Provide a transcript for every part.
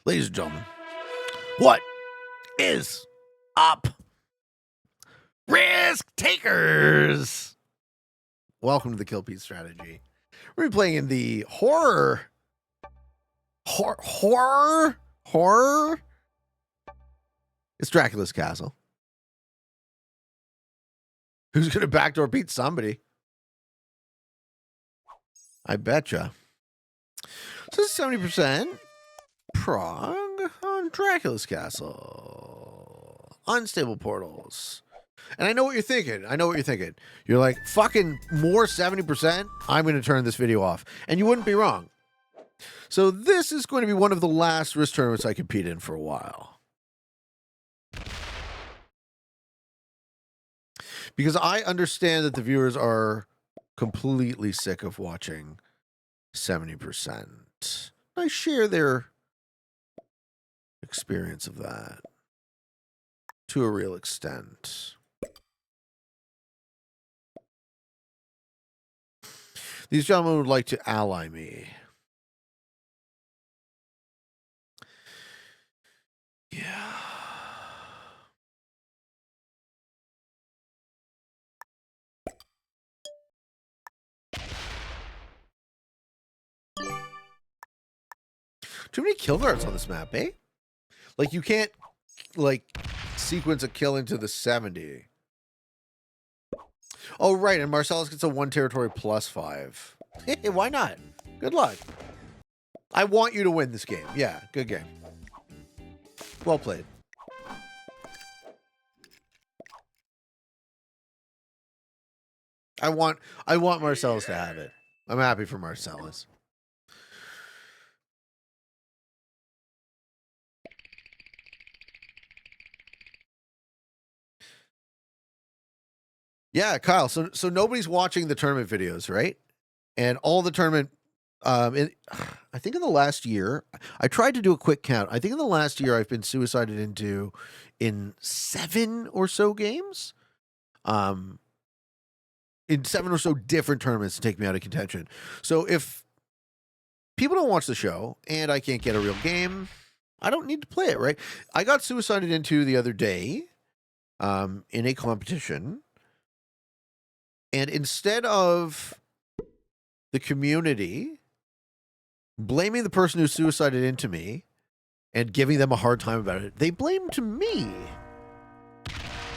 Ladies and gentlemen, what is up, risk takers? Welcome to the Kill Pete strategy. We're playing in the horror. It's Dracula's castle. Who's gonna backdoor Pete somebody? I betcha. So 70% prog on Dracula's castle. Unstable portals. And I know what you're thinking. You're like, fucking more 70%? I'm going to turn this video off. And you wouldn't be wrong. So this is going to be one of the last risk tournaments I compete in for a while. Because I understand that the viewers are completely sick of watching 70%. I share their experience of that to a real extent. These gentlemen would like to ally me. Yeah. Too many kill guards on this map, eh? Like, you can't, like, sequence a kill into the 70. Oh, right, and Marcellus gets a 1 territory plus 5. Hey, why not? Good luck. I want you to win this game. Yeah, good game. Well played. I want Marcellus to have it. I'm happy for Marcellus. Yeah, Kyle. So nobody's watching the tournament videos, right? And all the tournament, I think in the last year, I tried to do a quick count. I think in the last year I've been suicided into in 7 or so games. In 7 or so different tournaments to take me out of contention. So if people don't watch the show and I can't get a real game, I don't need to play it, right? I got suicided into the other day in a competition. And instead of the community blaming the person who suicided into me and giving them a hard time about it, they blamed me,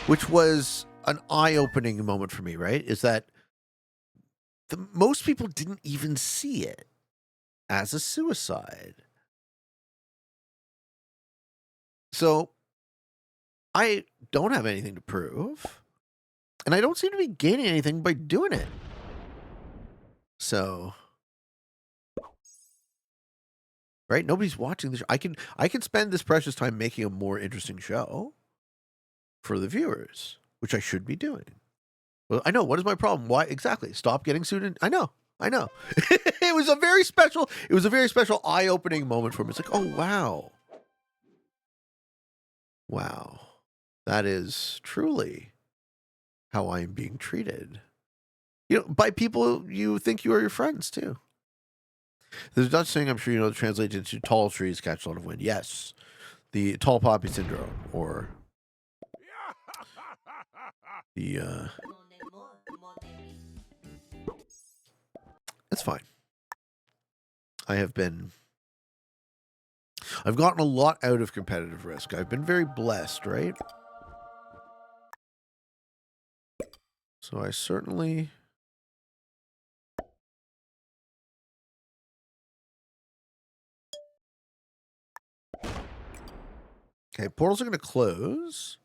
which was an eye-opening moment for me, right? Is that most people didn't even see it as a suicide. So I don't have anything to prove. And I don't seem to be gaining anything by doing it. So, right? Nobody's watching this. I can spend this precious time making a more interesting show for the viewers, which I should be doing. Well, I know. What is my problem? Why exactly? Stop getting sued in. I know. It was a very special eye-opening moment for me. It's like, oh wow. Wow. That is truly how I am being treated. You know, by people you think you are your friends too. There's a Dutch saying, I'm sure you know, that translates into tall trees catch a lot of wind. Yes. The tall poppy syndrome, or the it's fine. I've gotten a lot out of competitive risk. I've been very blessed, right? So I certainly... Okay, portals are going to close.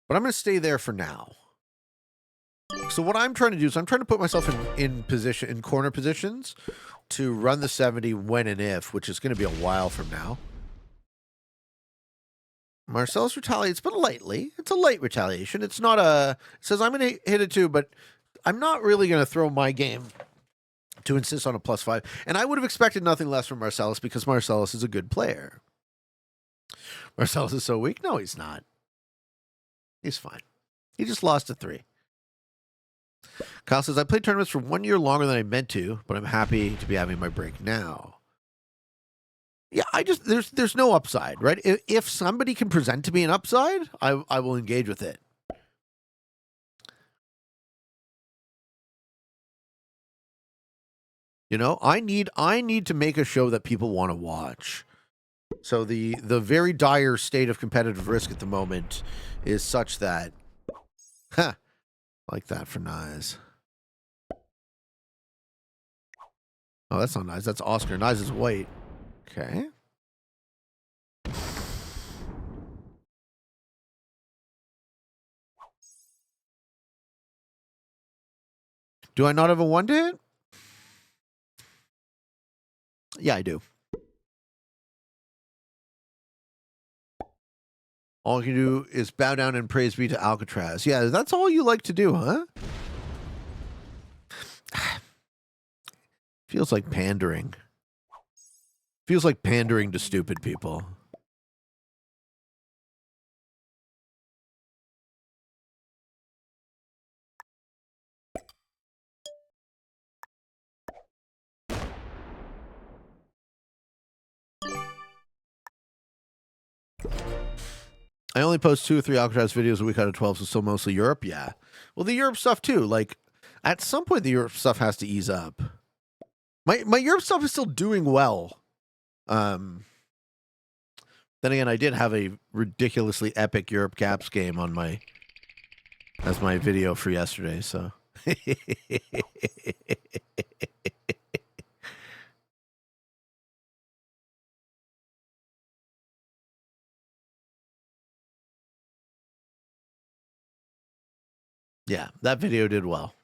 But I'm going to stay there for now. So what I'm trying to do is I'm trying to put myself in corner positions to run the 70 when and if, which is going to be a while from now. Marcellus retaliates, but lightly. It's a light retaliation. It's not a... It says I'm going to hit it too, but I'm not really going to throw my game to insist on a +5. And I would have expected nothing less from Marcellus because Marcellus is a good player. Marcellus is so weak? No, he's not. He's fine. He just lost to 3. Kyle says, I played tournaments for 1 year longer than I meant to, but I'm happy to be having my break now. Yeah, there's no upside, right? If somebody can present to me an upside, I will engage with it. You know, I need to make a show that people want to watch. So the very dire state of competitive risk at the moment is such that, like that for Nyes. Oh, that's not Nyes. That's Oscar. Nyes is white. Okay. Do I not have a one to hit? Yeah, I do. All you can do is bow down and praise be to Alcatraz. Yeah, that's all you like to do, huh? Feels like pandering. Feels like pandering to stupid people. I only post 2 or 3 Alcatraz videos a week out of 12, so still mostly Europe. Yeah. Well, the Europe stuff too. Like, at some point, the Europe stuff has to ease up. My Europe stuff is still doing well. Then again, I did have a ridiculously epic Europe Caps game on my as my video for yesterday. So. Yeah, that video did well.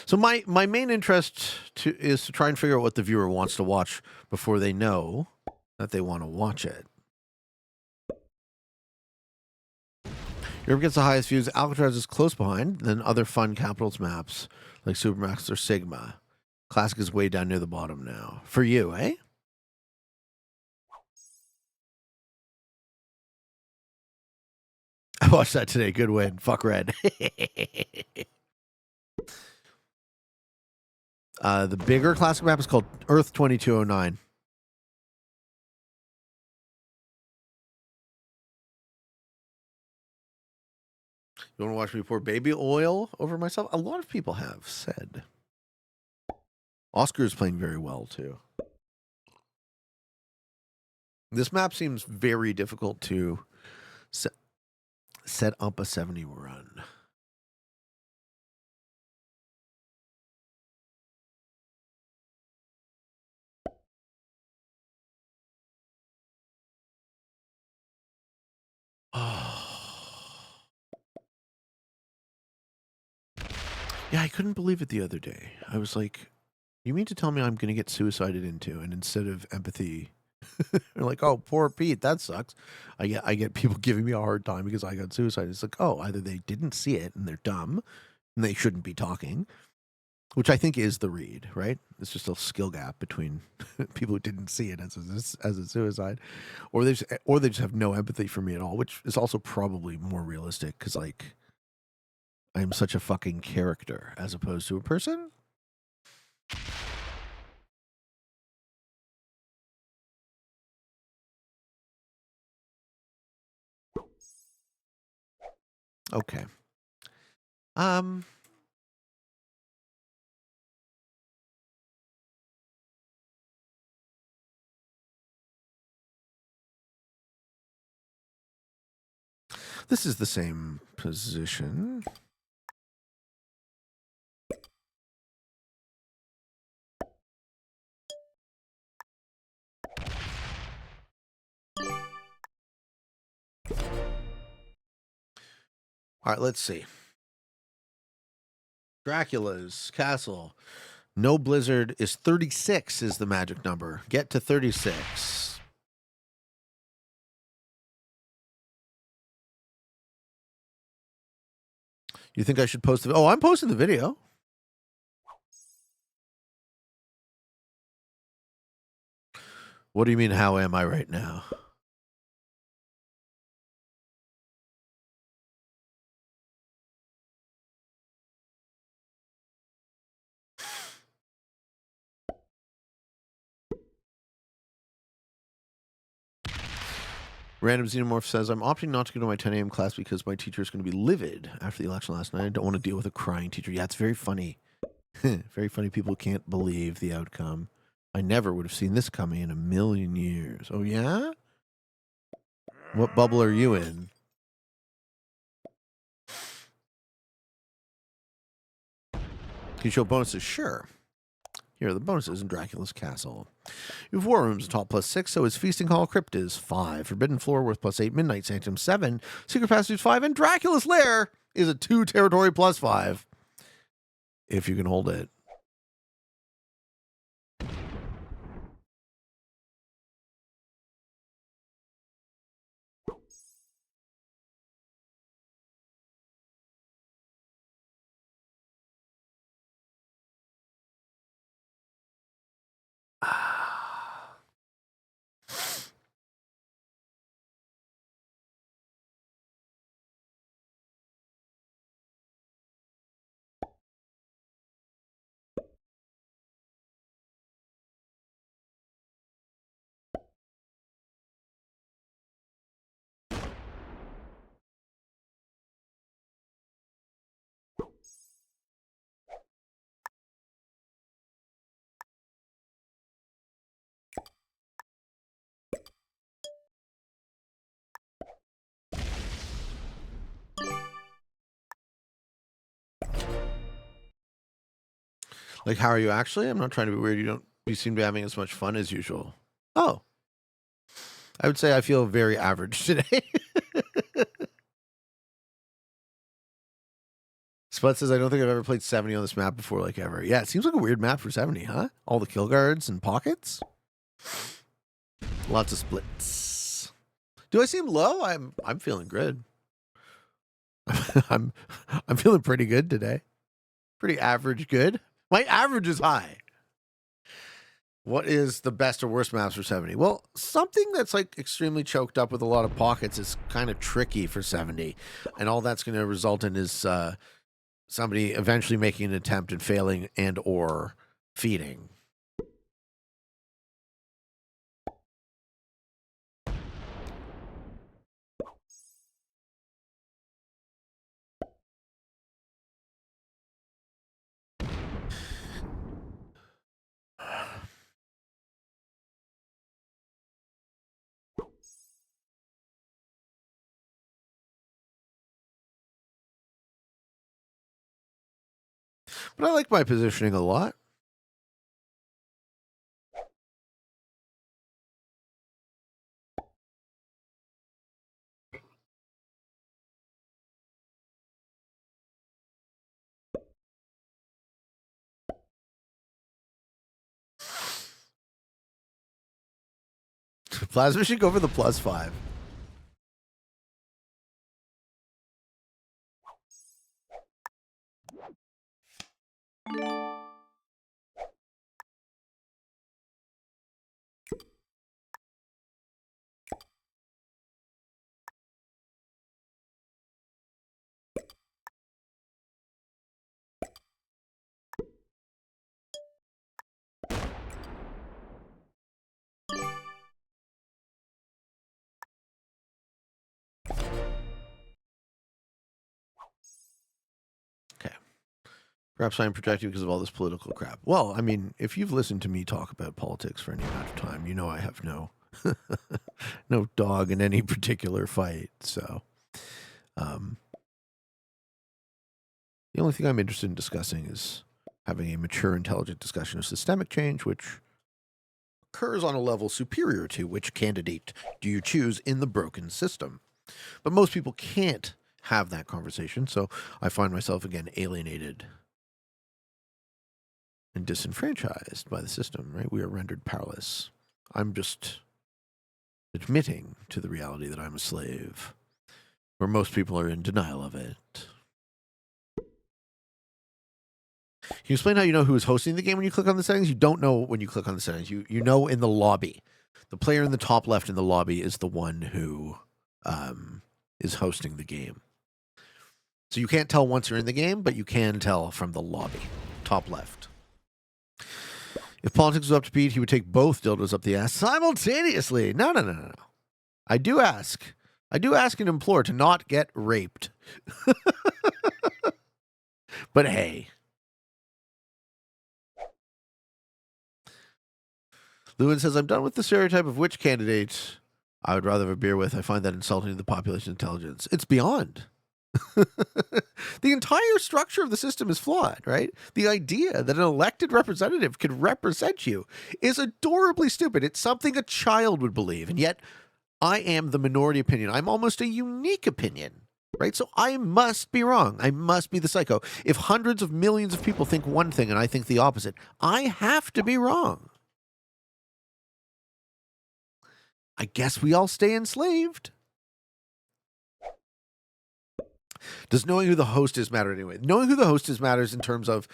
So my main interest is to try and figure out what the viewer wants to watch before they know that they want to watch it. Europe gets the highest views. Alcatraz is close behind, then other fun capitals maps like Supermax or Sigma. Classic is way down near the bottom now. For you, eh? I watched that today. Good win. Fuck red. The bigger classic map is called Earth 2209. You want to watch me pour baby oil over myself? A lot of people have said. Oscar is playing very well, too. This map seems very difficult to set up a 70 run. Yeah, I couldn't believe it the other day. I was like, you mean to tell me I'm going to get suicided into, and instead of empathy, they're like, oh, poor Pete, that sucks. I get people giving me a hard time because I got suicided. It's like, oh, either they didn't see it and they're dumb and they shouldn't be talking, which I think is the read, right? It's just a skill gap between people who didn't see it as a suicide, or they just have no empathy for me at all, which is also probably more realistic because like I am such a fucking character as opposed to a person. Okay. This is the same position. All right, let's see. Dracula's castle. No blizzard is 36 is the magic number. Get to 36. You think I should post the... Oh, I'm posting the video. What do you mean, how am I right now? Random Xenomorph says, I'm opting not to go to my 10 a.m. class because my teacher is going to be livid after the election last night. I don't want to deal with a crying teacher. Yeah, it's very funny. Very funny. People can't believe the outcome. I never would have seen this coming in a million years. Oh, yeah? What bubble are you in? Can you show bonuses? Sure. Here are the bonuses in Dracula's Castle. You have War Rooms, top +6, so is Feasting Hall Crypt is 5. Forbidden Floor worth +8, Midnight Sanctum 7, Secret Passage is 5, and Dracula's Lair is a 2 territory +5. If you can hold it. Like, how are you actually? I'm not trying to be weird. You seem to be having as much fun as usual. Oh. I would say I feel very average today. Spud says, I don't think I've ever played 70 on this map before, like ever. Yeah, it seems like a weird map for 70, huh? All the kill guards and pockets. Lots of splits. Do I seem low? I'm feeling good. I'm feeling pretty good today. Pretty average good. My average is high. What is the best or worst maps for 70? Well, something that's like extremely choked up with a lot of pockets is kind of tricky for 70. And all that's going to result in is somebody eventually making an attempt and failing and or feeding. But I like my positioning a lot. Plasma should go for the +5. Okay. Perhaps I'm projecting because of all this political crap. Well, I mean, if you've listened to me talk about politics for any amount of time, you know I have no no dog in any particular fight. So the only thing I'm interested in discussing is having a mature, intelligent discussion of systemic change, which occurs on a level superior to which candidate do you choose in the broken system. But most people can't have that conversation, so I find myself again alienated and disenfranchised by the system, right? We are rendered powerless. I'm just admitting to the reality that I'm a slave, where most people are in denial of it. Can you explain how you know who is hosting the game when you click on the settings? You don't know when you click on the settings. You know in the lobby. The player in the top left in the lobby is the one who is hosting the game. So you can't tell once you're in the game, but you can tell from the lobby, top left. If politics was up to Pete, he would take both dildos up the ass simultaneously. No. I do ask. I do ask and implore to not get raped. But hey. Lewin says, I'm done with the stereotype of which candidate I would rather have a beer with. I find that insulting to the population intelligence. It's beyond. The entire structure of the system is flawed, right? The idea that an elected representative could represent you is adorably stupid. It's something a child would believe. And yet, I am the minority opinion. I'm almost a unique opinion, right? So I must be wrong. I must be the psycho. If hundreds of millions of people think one thing and I think the opposite, I have to be wrong. I guess we all stay enslaved. Does knowing who the host is matter anyway? Knowing who the host is matters in terms of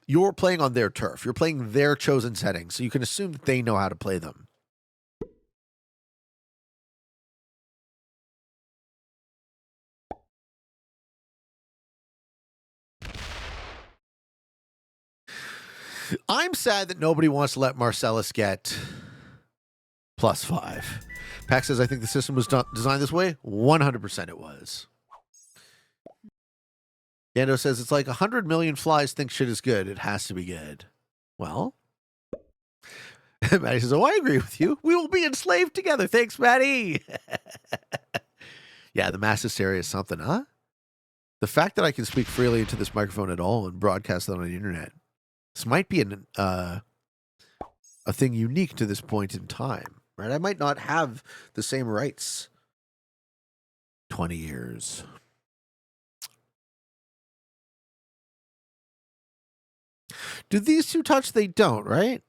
you're playing on their turf. You're playing their chosen settings, so you can assume that they know how to play them. I'm sad that nobody wants to let Marcellus get +5. Pax says, I think the system was designed this way. 100% it was. Yando says, it's like 100 million flies think shit is good. It has to be good. Well, Maddie says, oh, I agree with you. We will be enslaved together. Thanks, Maddie. Yeah, the mass hysteria is something, huh? The fact that I can speak freely into this microphone at all and broadcast that on the internet, this might be a thing unique to this point in time, right? I might not have the same rights 20 years. Do these two touch? They don't, right?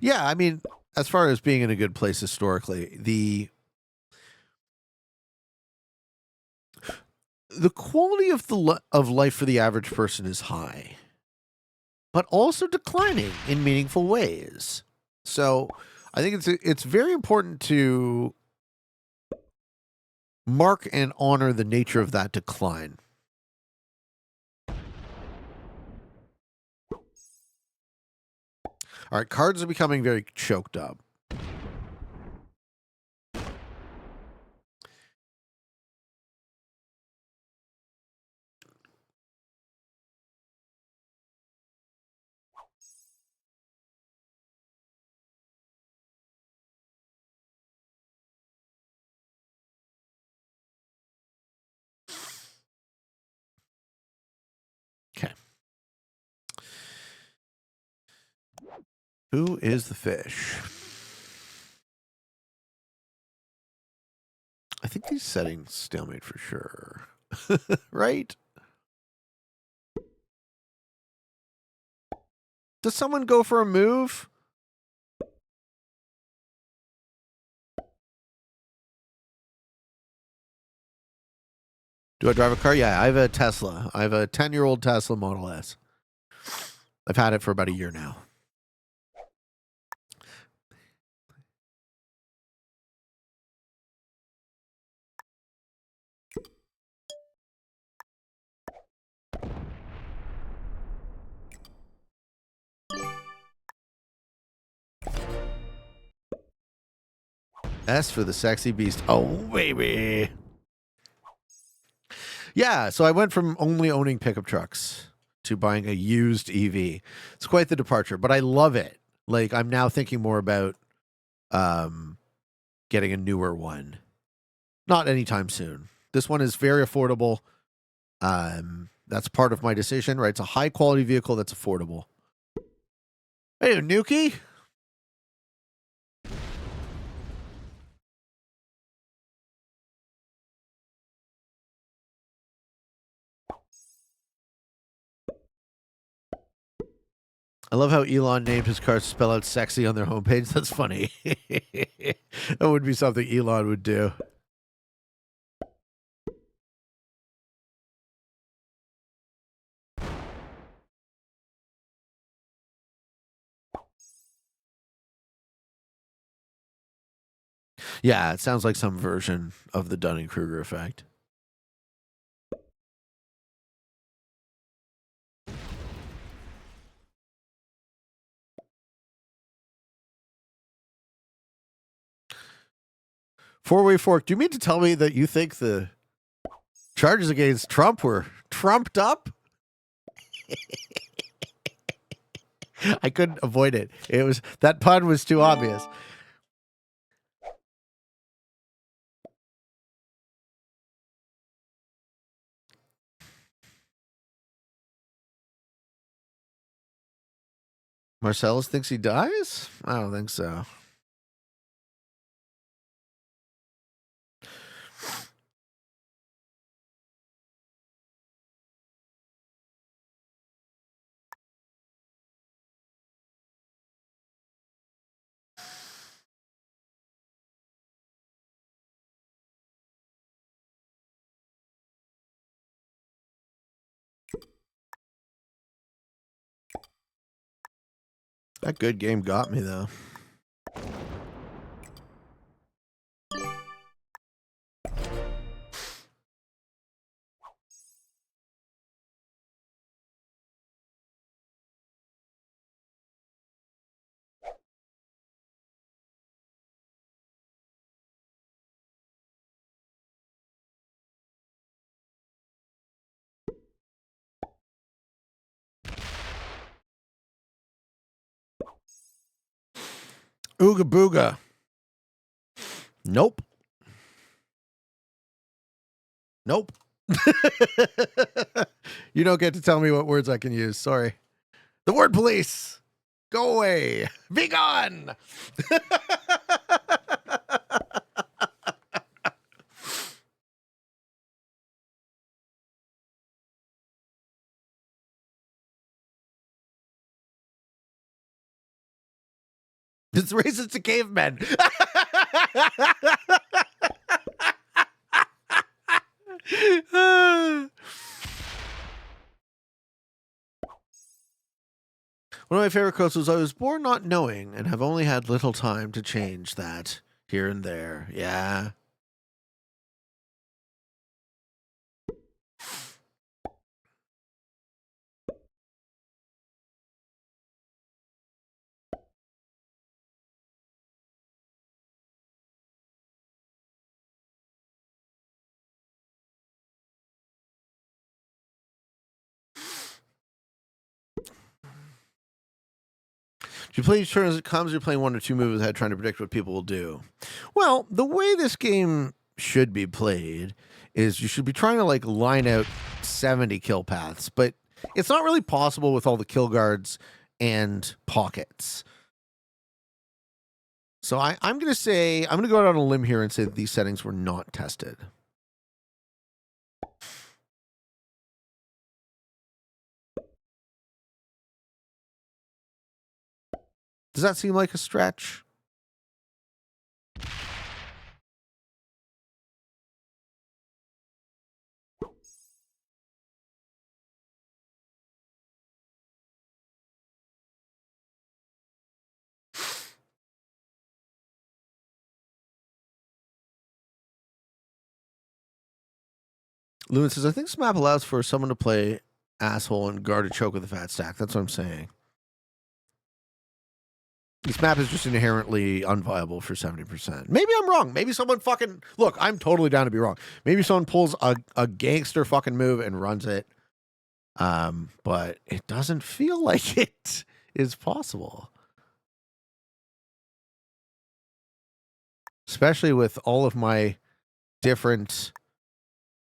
Yeah, I mean, as far as being in a good place historically, the quality of of life for the average person is high, but also declining in meaningful ways. So, I think it's very important to mark and honor the nature of that decline. All right, cards are becoming very choked up. Okay. Who is the fish? I think these settings stalemate for sure. Right? Does someone go for a move? Do I drive a car? Yeah, I have a Tesla. I have a 10-year-old Tesla Model S. I've had it for about a year now. S for the sexy beast. Oh, baby. Yeah, so I went from only owning pickup trucks to buying a used EV. It's quite the departure, but I love it. Like, I'm now thinking more about getting a newer one. Not anytime soon. This one is very affordable. That's part of my decision, right? It's a high quality vehicle that's affordable. Hey, Nuki. I love how Elon named his cars to spell out sexy on their homepage. That's funny. That would be something Elon would do. Yeah, it sounds like some version of the Dunning-Kruger effect. Four-way fork. Do you mean to tell me that you think the charges against Trump were trumped up? I couldn't avoid it. It was that pun was too obvious. Marcellus thinks he dies? I don't think so. That good game got me, though. Ooga booga. Nope. Nope. You don't get to tell me what words I can use. Sorry. The word police. Go away. Be gone. It's racist to cavemen. One of my favorite quotes was, "I was born not knowing and have only had little time to change that here and there." Yeah. Do you play each turn as it comes, or you're playing one or two moves ahead trying to predict what people will do? Well, the way this game should be played is you should be trying to like line out 70 kill paths, but it's not really possible with all the kill guards and pockets. So I'm going to go out on a limb here and say that these settings were not tested. Does that seem like a stretch? Lewin says, I think this map allows for someone to play asshole and guard a choke with a fat stack. That's what I'm saying. This map is just inherently unviable for 70%. Maybe I'm wrong. Maybe someone fucking... Look, I'm totally down to be wrong. Maybe someone pulls a gangster fucking move and runs it. But it doesn't feel like it is possible. Especially with all of my different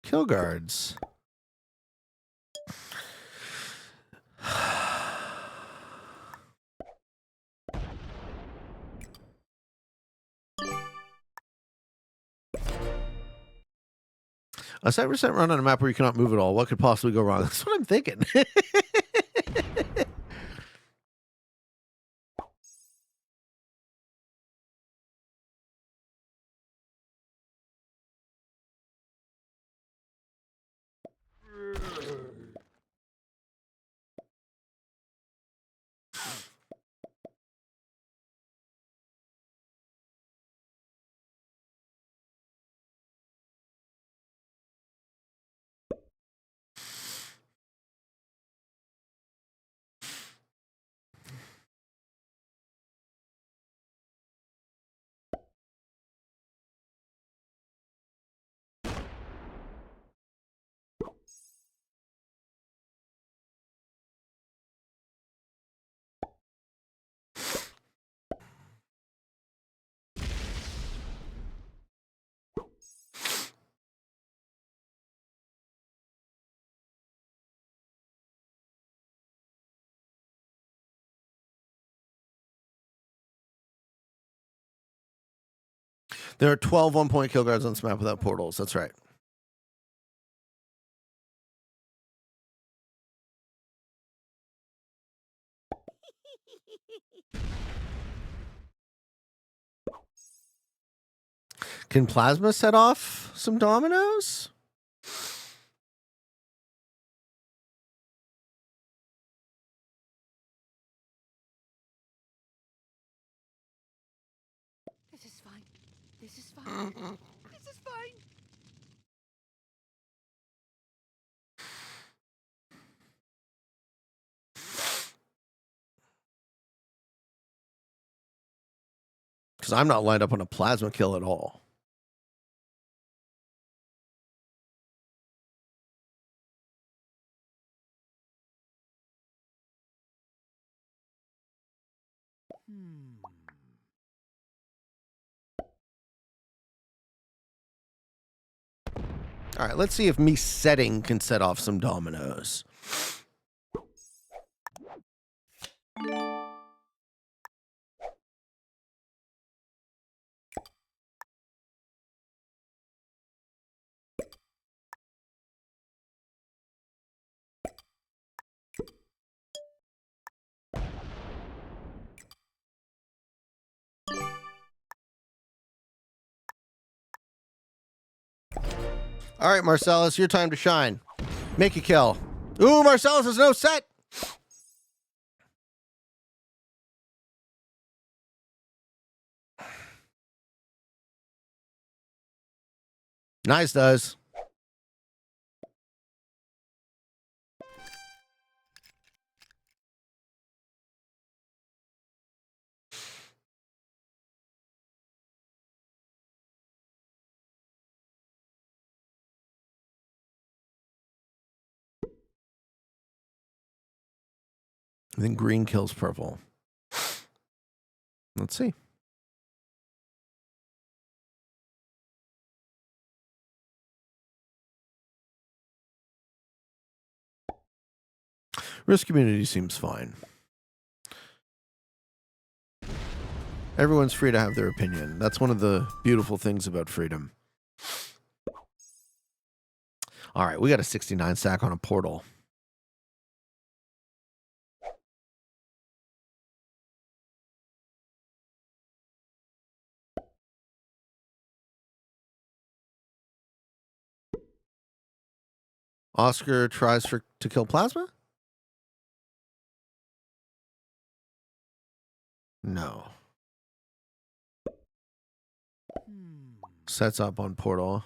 kill guards. A 7% run on a map where you cannot move at all. What could possibly go wrong? That's what I'm thinking. There are 12 1-point kill guards on this map without portals. That's right. Can Plasma set off some dominoes? This is fine. This is fine. This is fine. Because I'm not lined up on a Plasma kill at all. All right, let's see if me setting can set off some dominoes. All right, Marcellus, your time to shine. Make a kill. Ooh, Marcellus has no set. Nice does. I think green kills purple. Let's see. Risk community seems fine. Everyone's free to have their opinion. That's one of the beautiful things about freedom. All right, we got a 69 stack on a portal. Oscar tries to kill Plasma? No. Sets up on portal.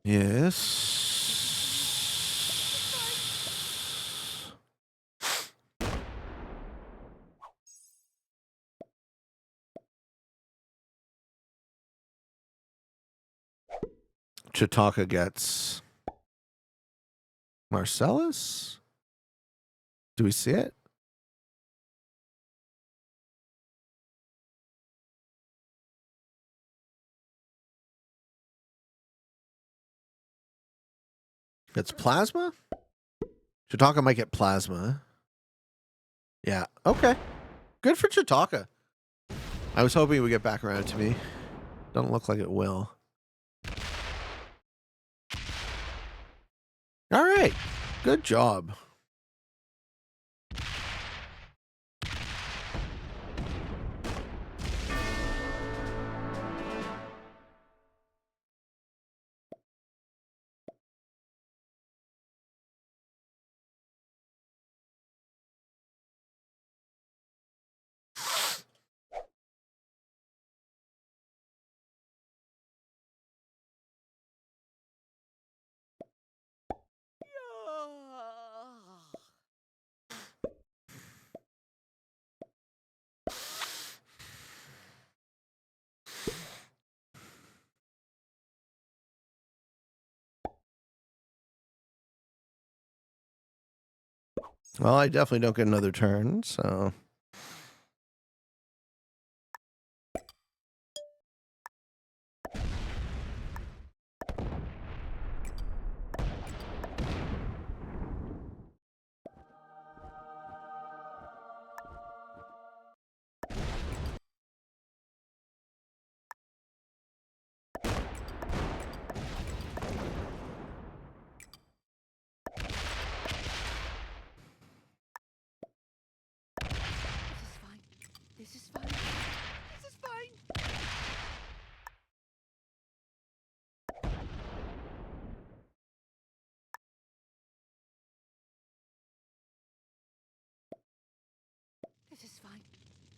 Yes. Chitaka gets Marcellus? Do we see it? It's Plasma? Chitaka might get Plasma. Yeah, okay. Good for Chitaka. I was hoping it would get back around to me. Doesn't look like it will. All right. Good job. Well, I definitely don't get another turn, so...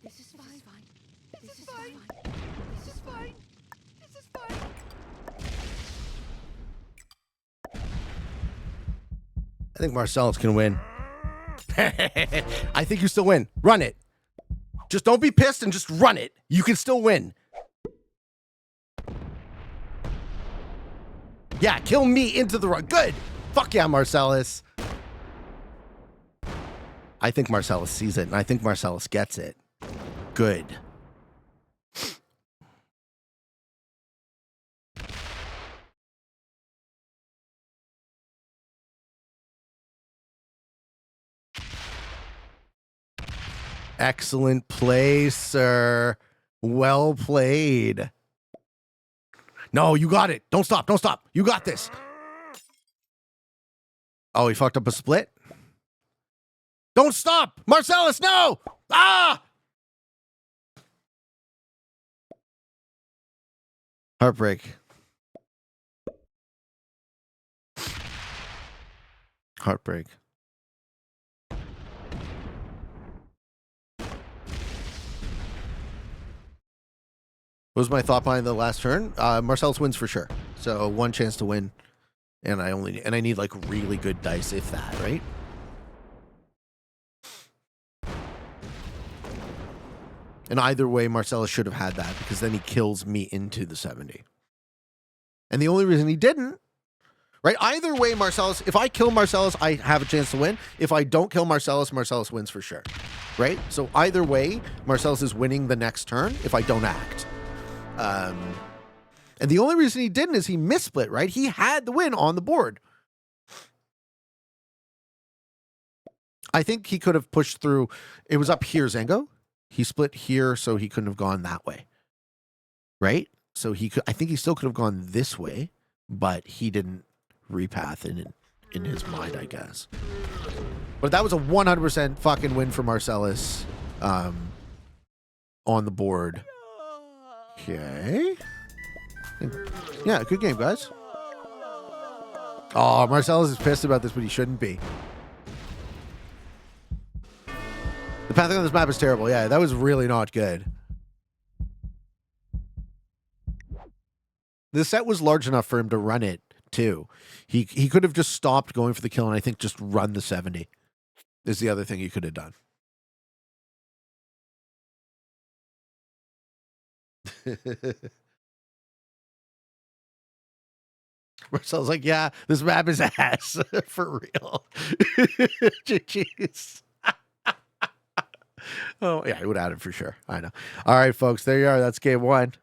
This is fine. This is fine. This is fine. This is fine. I think Marcellus can win. I think you still win. Run it. Just don't be pissed and just run it. You can still win. Yeah, kill me into the run. Good. Fuck yeah, Marcellus. I think Marcellus sees it, and I think Marcellus gets it. Good. Excellent play, sir. Well played. No, you got it. Don't stop. Don't stop. You got this. Oh, he fucked up a split? Don't stop. Marcellus, no. Ah! Heartbreak. Heartbreak. What was my thought behind the last turn? Marcellus wins for sure. So one chance to win, and I need like really good dice, if that, right? And either way, Marcellus should have had that because then he kills me into the 70. And the only reason he didn't, right? Either way, Marcellus, if I kill Marcellus, I have a chance to win. If I don't kill Marcellus, Marcellus wins for sure, right? So either way, Marcellus is winning the next turn if I don't act. And the only reason he didn't is he missplit, right? He had the win on the board. I think he could have pushed through. It was up here, Zango. He split here, so he couldn't have gone that way, right? So he could. I think he still could have gone this way, but he didn't repath in his mind, I guess. But that was a 100% fucking win for Marcellus on the board. Okay. Yeah, good game, guys. Oh, Marcellus is pissed about this, but he shouldn't be. The pathing on this map is terrible. Yeah, that was really not good. The set was large enough for him to run it, too. He could have just stopped going for the kill and I think just run the 70 is the other thing he could have done. Marcel's like, yeah, this map is ass. For real. GG's. Oh, yeah, I would add it for sure. I know. All right, folks, there you are. That's game one.